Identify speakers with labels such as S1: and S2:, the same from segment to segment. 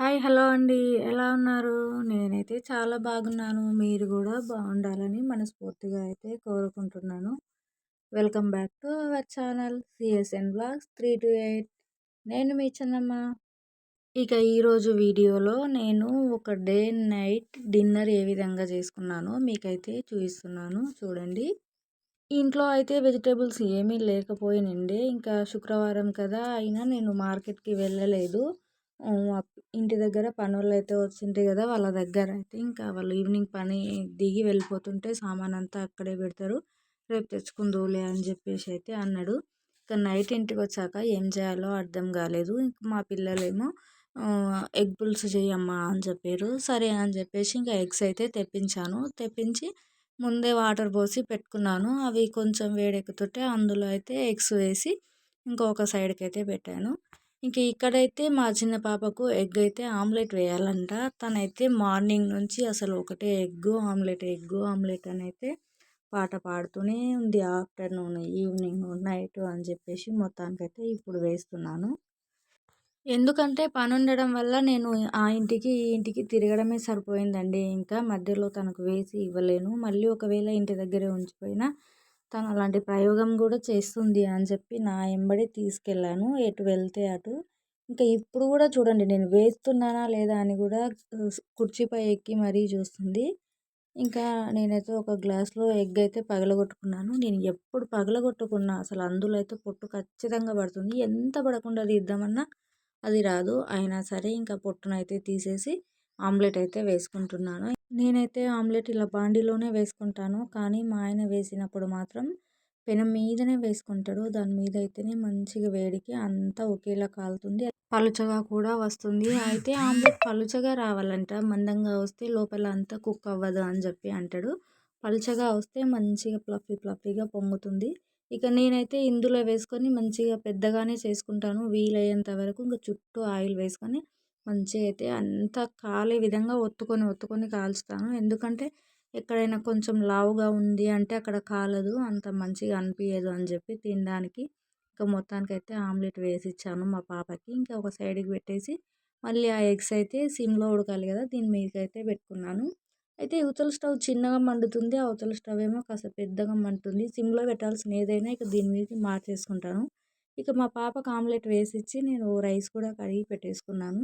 S1: Hi! Hello అండి. ఎలా ఉన్నారు? నేనైతే చాలా బాగున్నాను. మీరు గూడా బావుండాలని మనస్ఫూర్తిగా అయితే కోరుకుంటున్నాను. Welcome back to our channel CSN vlogs 328. నేను మీ చిన్నమ్మ. ఇక ఈరోజు వీడియోలో నేను ఒక డే అండ్ నైట్ డిన్నర్ ఏ విధంగా చేసుకున్నానో మీకైతే చూపిస్తున్నాను చూడండి. ఇంట్లో అయితే వెజిటేబుల్స్ ఏమీ లేకపోయినండే. ఇంకా శుక్రవారం కదా! అయినా నేను మార్కెట్‌కి వెళ్ళలేదు. ఇంటి దగ్గర పనోళ్ళైతే వచ్చిండ్రు కదా! వాళ్ళ దగ్గర అయితే ఇంకా వాళ్ళు ఈవినింగ్ పని దిగి వెళ్ళిపోతుంటే సామానంతా అక్కడే పెడతారు. రేపు తెచ్చుకుందువులే అని చెప్పేసి అయితే అన్నాడు. ఇక నైట్ ఇంటికొచ్చాక ఏం చేయాలో అర్థం కాలేదు. ఇంక మా పిల్లలేమో ఎగ్ పులుసు చెయ్యమ్మా అని చెప్పారు. సరే అని చెప్పేసి ఇంకా ఎగ్స్ అయితే తెప్పించాను. తెప్పించి ముందే వాటర్ పోసి పెట్టుకున్నాను. అవి కొంచెం వేడెక్కుతుంటే అందులో అయితే ఎగ్స్ వేసి ఇంకొక సైడ్కి అయితే పెట్టాను. ఇంక ఇక్కడైతే మా చిన్న పాపకు ఎగ్ అయితే ఆమ్లెట్ వేయాలంట. తనైతే మార్నింగ్ నుంచి అసలు ఒకటే ఎగ్గు ఆమ్లెట్ అని అయితే పాట పాడుతూనే ఉంది. ఆఫ్టర్నూన్, ఈవినింగ్, నైట్ అని చెప్పేసి మొత్తానికైతే ఇప్పుడు వేస్తున్నాను. ఎందుకంటే పనుండడం వల్ల నేను ఆ ఇంటికి, ఈ ఇంటికి తిరగడమే సరిపోయిందండి. ఇంకా మధ్యలో తనకు వేసి ఇవ్వలేను. మళ్ళీ ఒకవేళ ఇంటి దగ్గరే ఉంచిపోయినా తను అలాంటి ప్రయోగం కూడా చేస్తుంది అని చెప్పి నా ఎంబడి తీసుకెళ్ళాను. ఎటు వెళ్తే అటు. ఇంకా ఇప్పుడు కూడా చూడండి నేను వేస్తున్నానా లేదా అని కూడా కుర్చీపై ఎక్కి మరీ చూస్తుంది. ఇంకా నేనైతే ఒక గ్లాస్‌లో ఎగ్ అయితే పగలగొట్టుకున్నాను. నేను ఎప్పుడు పగలగొట్టుకున్నా అసలు అందులో అయితే పొట్టు ఖచ్చితంగా పడుతుంది. ఎంత పడకుండా తీద్దామన్నా అది రాదు. అయినా సరే ఇంకా పొట్టునైతే తీసేసి ఆమ్లెట్ అయితే వేసుకుంటున్నాను. నేనైతే ఆమ్లెట్ ఇలా బాండీలోనే వేసుకుంటాను. కానీ మా ఆయన వేసినప్పుడు మాత్రం పెనం మీదనే వేసుకుంటాడు. దాని మీద అయితేనే మంచిగా వేడికి అంతా ఒకేలా కాలుతుంది. పలుచగా కూడా వస్తుంది. అయితే ఆమ్లెట్ పలుచగా రావాలంట. మందంగా వస్తే లోపల అంతా కుక్ అవ్వదు అని చెప్పి అంటాడు. పలుచగా వస్తే మంచిగా ఫ్లఫీగా పొంగుతుంది. ఇక నేనైతే ఇందులో వేసుకొని మంచిగా పెద్దగానే చేసుకుంటాను. వీలయ్యేంత వరకు ఇంకా చుట్టూ ఆయిల్ వేసుకొని మంచిగా అయితే అంతా కాలే విధంగా ఒత్తుకొని కాల్చుతాను. ఎందుకంటే ఎక్కడైనా కొంచెం లావుగా ఉంది అంటే అక్కడ కాలదు. అంత మంచిగా అనిపించదు అని చెప్పి తినడానికి. ఇంకా మొత్తానికైతే ఆమ్లెట్ వేసిచ్చాను మా పాపకి. ఇంకా ఒక సైడ్కి పెట్టేసి మళ్ళీ ఆ ఎగ్స్ అయితే సిమ్లో ఉడకాలి కదా! దీని మీదకైతే పెట్టుకున్నాను. అయితే ఇవతల స్టవ్ చిన్నగా మండుతుంది. అవతల స్టవ్ ఏమో కాస్త పెద్దగా మండుతుంది. సిమ్లో పెట్టాల్సిన ఏదైనా ఇక దీని మీదకి మార్చేసుకుంటాను. ఇక మా పాపకు ఆమ్లెట్ వేసిచ్చి నేను రైస్ కూడా కడిగి పెట్టేసుకున్నాను.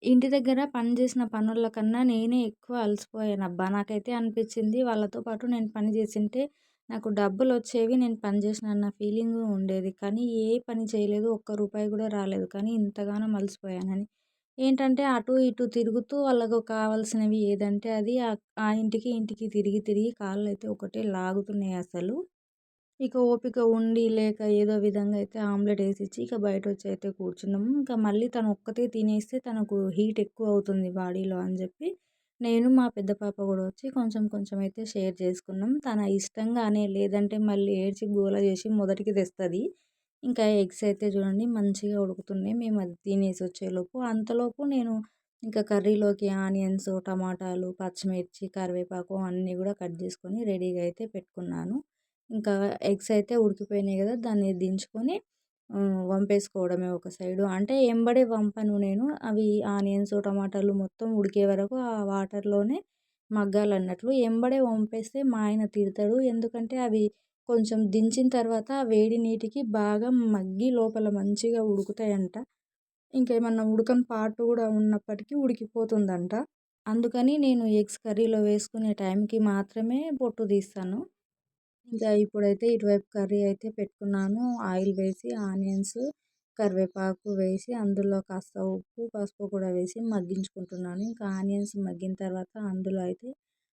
S1: ఇంటి దగ్గర పని చేసిన పనుల కన్నా నేనే ఎక్కువ అలసిపోయానబ్బా! నాకైతే అనిపించింది వాళ్ళతో పాటు నేను పని చేసింటే నాకు డబ్బులొచ్చేవి. నేను పని చేసిన అన్న ఫీలింగు ఉండేది. కానీ ఏ పని చేయలేదు. ఒక్క రూపాయి కూడా రాలేదు. కానీ ఇంతగానం అలసిపోయానని. ఏంటంటే అటు ఇటు తిరుగుతూ వాళ్ళకు కావాల్సినవి ఏదంటే అది ఆ ఇంటికి, ఇంటికి తిరిగి కాళ్ళైతే ఒకటే లాగుతున్నాయి అసలు. ఇక ఓపిక ఉండి లేక ఏదో విధంగా అయితే ఆమ్లెట్ వేసిచ్చి ఇక బయటొచ్చి అయితే కూర్చున్నాము. ఇంకా మళ్ళీ తను ఒక్కతే తినేస్తే తనకు హీట్ ఎక్కువ అవుతుంది బాడీలో అని చెప్పి నేను మా పెద్ద పాప కూడా వచ్చి కొంచెం కొంచెం అయితే షేర్ చేసుకున్నాం. తన ఇష్టంగానే లేదంటే మళ్ళీ ఏడ్చి గోల చేసి మొదటికి తెస్తుంది. ఇంకా ఎగ్స్ అయితే చూడండి మంచిగా ఉడుకుతున్నాయి. మేము అది తినేసి వచ్చేలోపు అంతలోపు నేను ఇంకా కర్రీలోకి ఆనియన్స్, టమాటాలు, పచ్చిమిర్చి, కరివేపాకు అన్నీ కూడా కట్ చేసుకొని రెడీగా అయితే పెట్టుకున్నాను. ఇంకా ఎగ్స్ అయితే ఉడికిపోయినాయి కదా! దాన్ని దించుకొని వంపేసుకోవడమే ఒక సైడు. అంటే ఎంబడే వంపను నేను. అవి ఆనియన్స్, టమాటాలు మొత్తం ఉడికే వరకు ఆ వాటర్‌లోనే మగ్గాలన్నట్లు. ఎంబడే వంపేస్తే మా ఆయన తిడతాడు. ఎందుకంటే అవి కొంచెం దించిన తర్వాత వేడి నీటికి బాగా మగ్గి లోపల మంచిగా ఉడుకుతాయంట. ఇంకేమన్నా ఉడకని పార్ట్ కూడా ఉన్నప్పటికీ ఉడికిపోతుందంట. అందుకని నేను ఎగ్స్ కర్రీలో వేసుకునే టైంకి మాత్రమే పొట్టు తీస్తాను. ఇంకా ఇప్పుడైతే ఇటువైపు కర్రీ అయితే పెట్టుకున్నాను. ఆయిల్ వేసి ఆనియన్స్, కరివేపాకు వేసి అందులో కాస్త ఉప్పు, పసుపు కూడా వేసి మగ్గించుకుంటున్నాను. ఇంకా ఆనియన్స్ మగ్గిన తర్వాత అందులో అయితే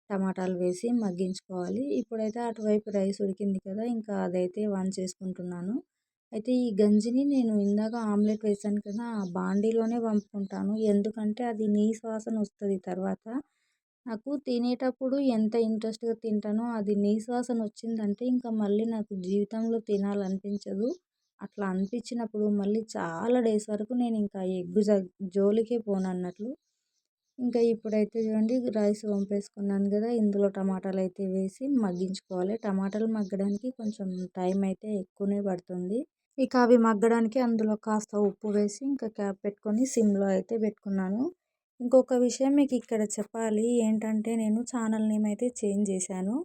S1: టమాటాలు వేసి మగ్గించుకోవాలి. ఇప్పుడైతే అటువైపు రైస్ ఉడికింది కదా! ఇంకా అదైతే వంచేసుకుంటున్నాను. అయితే ఈ గంజిని నేను ఇందాక ఆమ్లెట్ వేసాను కదా! ఆ బాండీలోనే వంపుకుంటాను. ఎందుకంటే అది నీసు వాసన వస్తది తర్వాత. నాకు తినేటప్పుడు ఎంత ఇంట్రెస్ట్‌గా తింటానో అది నీసు వాసన వచ్చిందంటే ఇంకా మళ్ళీ నాకు జీవితంలో తినాలనిపించదు. అట్లా అనిపించినప్పుడు మళ్ళీ చాలా డేస్ వరకు నేను ఇంకా ఎగ్ జోలికే పోనన్నట్లు. ఇంకా ఇప్పుడైతే చూడండి రైస్ వంపేసుకున్నాను కదా! ఇందులో టమాటాలైతే వేసి మగ్గించుకోవాలి. టమాటాలు మగ్గడానికి కొంచెం టైం అయితే ఎక్కువనే పడుతుంది. ఇక అవి మగ్గడానికి అందులో కాస్త ఉప్పు వేసి ఇంకా క్యాప్ పెట్టుకొని సిమ్‌లో అయితే పెట్టుకున్నాను. ఇంకొక విషయం మీకు ఇక్కడ చెప్పాలి ఏంటంటే నేను ఛానల్ నేమ్ అయితే చేంజ్ చేశాను.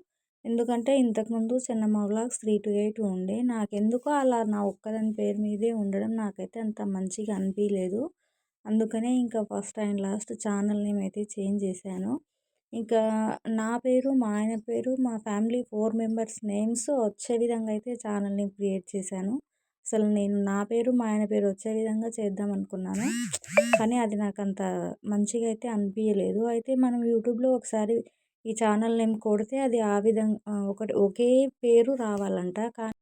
S1: ఎందుకంటే ఇంతకుముందు చిన్నమ్మ వ్లాగ్స్ 3-8 ఉండే. నాకెందుకో అలా నా ఒక్కదాని పేరు మీదే ఉండడం నాకైతే అంత మంచిగా అనిపియలేదు. అందుకనే ఇంకా first and last channel name అయితే చేంజ్ చేశాను. ఇంకా నా పేరు, మా ఆయన పేరు, మా ఫ్యామిలీ 4 మెంబర్స్ నేమ్స్ వచ్చే విధంగా అయితే ఛానల్ నేమ్ క్రియేట్ చేశాను. అసలు నేను నా పేరు, మా ఆయన పేరు వచ్చే విధంగా చేద్దాం అనుకున్నాను. కానీ అది నాకంత మంచిగా అయితే అనిపియలేదు. అయితే మనం యూట్యూబ్‌లో ఒకసారి ఈ ఛానల్ నేమ్ కొడితే అది ఆ విధంగా ఒకటి ఒకే పేరు రావాలంట. కానీ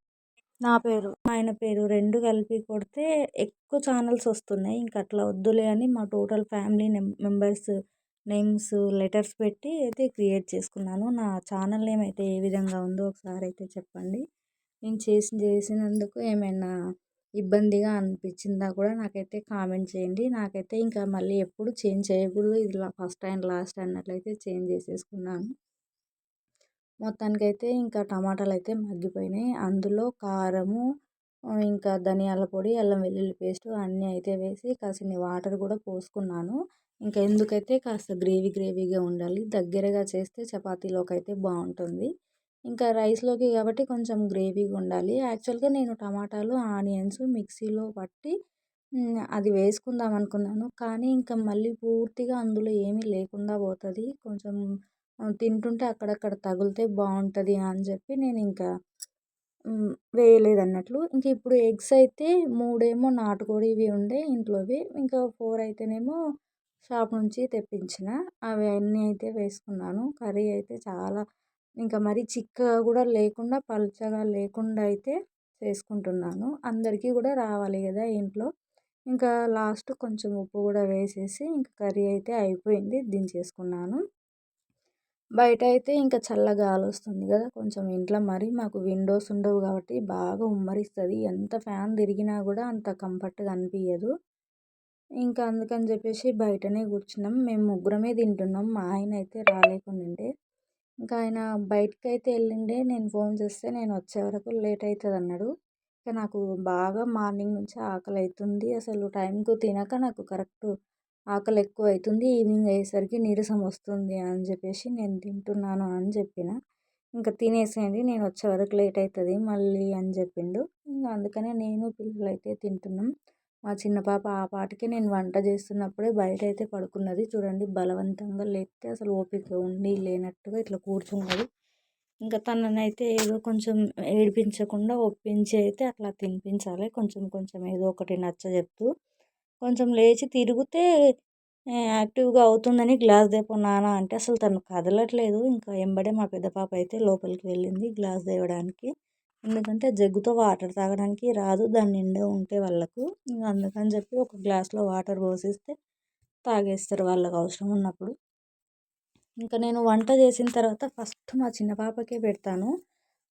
S1: నా పేరు, మా ఆయన పేరు 2 కలిపి కొడితే ఎక్కువ ఛానల్స్ వస్తున్నాయి. ఇంక అట్లా వద్దులే అని మా total family members names letters పెట్టి అయితే క్రియేట్ చేసుకున్నాను. నా ఛానల్ నేమ్ అయితే ఏ విధంగా ఉందో ఒకసారి అయితే చెప్పండి. నేను చేసినందుకు ఏమైనా ఇబ్బందిగా అనిపించిందా కూడా నాకైతే కామెంట్ చేయండి. నాకైతే ఇంకా మళ్ళీ ఎప్పుడు చేంజ్ చేయకూడదు. ఇది ఫస్ట్ అండ్ లాస్ట్ అన్నట్లయితే చేంజ్ చేసేసుకున్నాను. మొత్తానికైతే ఇంకా టమాటాలు అయితే మగ్గిపోయినాయి. అందులో కారము, ఇంకా ధనియాల పొడి, అల్లం వెల్లుల్లి పేస్ట్ అన్నీ అయితే వేసి కాసిన్ని వాటర్ కూడా పోసుకున్నాను. ఇంకా ఎందుకైతే కాస్త గ్రేవీగా ఉండాలి. దగ్గరగా చేస్తే చపాతీలోకి అయితే బాగుంటుంది. ఇంకా రైస్లోకి కాబట్టి కొంచెం గ్రేవీగా ఉండాలి. యాక్చువల్గా నేను టమాటాలు, ఆనియన్స్ మిక్సీలో పట్టి అది వేసుకుందాం అనుకున్నాను. కానీ ఇంకా మళ్ళీ పూర్తిగా అందులో ఏమీ లేకుండా పోతుంది. కొంచెం తింటుంటే అక్కడక్కడ తగిలితే బాగుంటుంది అని చెప్పి నేను ఇంకా వేయలేదన్నట్లు. ఇంక ఇప్పుడు ఎగ్స్ అయితే 3 నాటుకోడివి ఉండే ఇంట్లోవి. ఇంకా 4 అయితేనేమో షాప్ నుంచి తెప్పించిన. అవి అన్నీ అయితే వేసుకున్నాను. కర్రీ అయితే చాలా ఇంకా మరీ చిక్కగా కూడా లేకుండా, పలుచగా లేకుండా అయితే చేసుకుంటున్నాను. అందరికీ కూడా రావాలి కదా ఇంట్లో. ఇంకా లాస్ట్ కొంచెం ఉప్పు కూడా వేసేసి ఇంకా కర్రీ అయితే అయిపోయింది. దించేసుకున్నాను. బయట అయితే ఇంకా చల్ల గాలి వస్తుంది కదా కొంచెం. ఇంట్లో మరి మాకు విండోస్ ఉండవు కాబట్టి బాగా ఉమ్మరిస్తుంది. ఎంత ఫ్యాన్ తిరిగినా కూడా అంత కంఫర్ట్గా అనిపించదు. ఇంకా అందుకని చెప్పేసి బయటనే కూర్చున్నాం. మేము ముగ్గురమే తింటున్నాం. మా ఆయన అయితే రాలేకుండిండే. ఇంకా ఆయన బయటకైతే వెళ్ళిండే. నేను ఫోన్ చేస్తే నేను వచ్చే వరకు లేట్ అవుతుంది అన్నాడు. ఇంకా నాకు బాగా మార్నింగ్ నుంచి ఆకలి అవుతుంది. అసలు టైంకు తినక నాకు కరెక్ట్ ఆకలి ఎక్కువ అవుతుంది. ఈవినింగ్ అయ్యేసరికి నీరసం వస్తుంది అని చెప్పేసి నేను తింటున్నాను అని చెప్పిన. ఇంకా తినేసేయండి, నేను వచ్చే వరకు లేట్ అవుతుంది మళ్ళీ అని చెప్పిండు. ఇంకా అందుకనే నేను పిల్లలు అయితే తింటున్నాం. మా చిన్న పాప ఆ పాటికే నేను వంట చేస్తున్నప్పుడే బయట అయితే పడుకున్నది. చూడండి బలవంతంగా లేపితే అసలు ఓపిక ఉండి లేనట్టుగా ఇట్లా కూర్చున్నది. ఇంకా తననైతే ఏదో కొంచెం ఏడిపించకుండా ఒప్పించి అయితే అట్లా తినిపించాలి. కొంచెం కొంచెం ఏదో ఒకటి నచ్చజెప్తూ కొంచెం లేచి తిరిగితే యాక్టివ్గా అవుతుందని గ్లాస్ దేపో నాన్న అంటే అసలు తను కదలట్లేదు. ఇంకా ఎంబడే మా పెద్ద పాప అయితే లోపలికి వెళ్ళింది గ్లాస్ తేవడానికి. ఎందుకంటే జగ్గుతో వాటర్ తాగడానికి రాదు, దాని నిండా ఉంటే వాళ్ళకు. ఇంకా అందుకని చెప్పి ఒక గ్లాస్లో వాటర్ పోసిస్తే తాగేస్తారు వాళ్ళకు అవసరం ఉన్నప్పుడు. ఇంకా నేను వంట చేసిన తర్వాత ఫస్ట్ మా చిన్న పాపకే పెడతాను.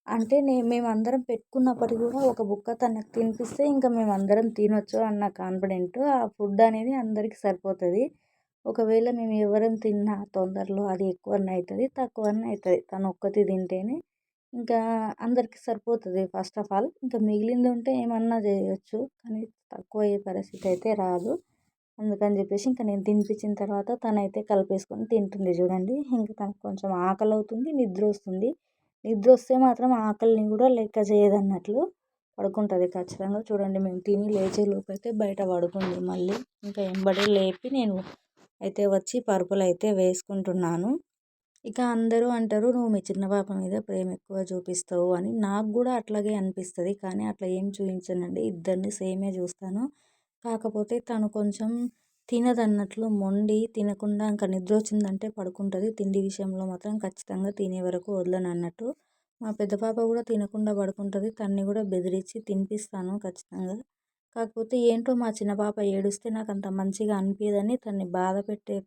S1: అంటే మేమందరం పెట్టుకున్నప్పటికి కూడా ఒక బుక్క తనకు తినిపిస్తే ఇంకా మేమందరం తినొచ్చు అన్న కాన్ఫిడెంట్. ఆ ఫుడ్ అనేది అందరికీ సరిపోతుంది. ఒకవేళ మేము ఎవరం తిన్నా తొందరలో అది ఎక్కువన్నా అవుతుంది, తక్కువన్నా అవుతుంది. తను ఒక్కతి తింటేనే ఇంకా అందరికీ సరిపోతుంది ఫస్ట్ ఆఫ్ ఆల్. ఇంకా మిగిలింది ఉంటే ఏమన్నా చేయొచ్చు, కానీ తక్కువ అయ్యే పరిస్థితి అయితే రాదు. అందుకని చెప్పేసి ఇంకా నేను తినిపించిన తర్వాత తనైతే కలిపేసుకొని తింటుంది చూడండి. ఇంకా తనకు కొంచెం ఆకలి అవుతుంది, నిద్ర వస్తుంది. నిద్ర వస్తే మాత్రం ఆకలిని కూడా లెక్క చేయదన్నట్లు పడుకుంటుంది ఖచ్చితంగా. చూడండి మేము తిని లేచే లోపు అయితే బయట పడుకుంది మళ్ళీ. ఇంకా ఎంబడే లేపి నేను అయితే వచ్చి పరుపులు అయితే వేసుకుంటున్నాను. ఇక అందరూ అంటారు నువ్వు మీ చిన్న పాప మీద ప్రేమ ఎక్కువ చూపిస్తావు అని. నాకు కూడా అట్లాగే అనిపిస్తుంది, కానీ అట్లా ఏం చూపించనండి. ఇద్దరిని సేమే చూస్తాను. కాకపోతే తను కొంచెం తినదన్నట్లు మొండి, తినకుండా ఇంకా నిద్ర వచ్చిందంటే పడుకుంటుంది. తిండి విషయంలో మాత్రం ఖచ్చితంగా తినే వరకు వదలను అన్నట్టు. మా పెద్ద పాప కూడా తినకుండా పడుకుంటుంది. తన్ని కూడా బెదిరించి తినిపిస్తాను ఖచ్చితంగా. కాకపోతే ఏంటో మా చిన్న పాప ఏడుస్తే నాకు అంత మంచిగా అనిపించదని తన్ని బాధ పెట్టే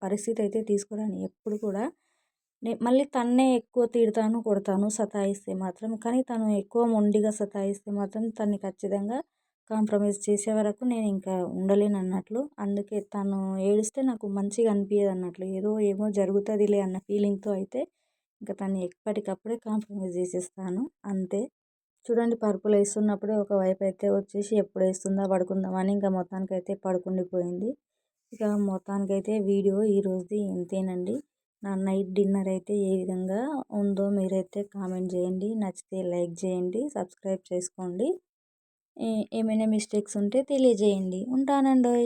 S1: పరిస్థితి అయితే తీసుకురాను ఎప్పుడు కూడా. మళ్ళీ తన్నే ఎక్కువ తిడతాను, కొడతాను సతాయిస్తే మాత్రం. కానీ తను ఎక్కువ మొండిగా సతాయిస్తే మాత్రం తన్ని ఖచ్చితంగా కాంప్రమైజ్ చేసే వరకు నేను ఇంకా ఉండలేను అన్నట్లు. అందుకే తను ఏడిస్తే నాకు మంచిగా అనిపించదు అన్నట్లు. ఏమో జరుగుతుందిలే అన్న ఫీలింగ్తో అయితే ఇంకా తను ఎప్పటికప్పుడే కాంప్రమైజ్ చేసేస్తాను అంతే. చూడండి పరుపులు వేస్తున్నప్పుడే ఒకవైపు అయితే వచ్చేసి ఎప్పుడు వేస్తుందా పడుకుందామని ఇంకా మొత్తానికి అయితే పడుకుండిపోయింది. ఇక మొత్తానికైతే వీడియో ఈరోజుది ఇంతేనండి. నా నైట్ డిన్నర్ అయితే ఏ విధంగా ఉందో మీరైతే కామెంట్ చేయండి. నచ్చితే లైక్ చేయండి, సబ్స్క్రైబ్ చేసుకోండి. ఏమైనా మిస్టేక్స్ ఉంటే తెలియజేయండి. ఉంటానండోయ్.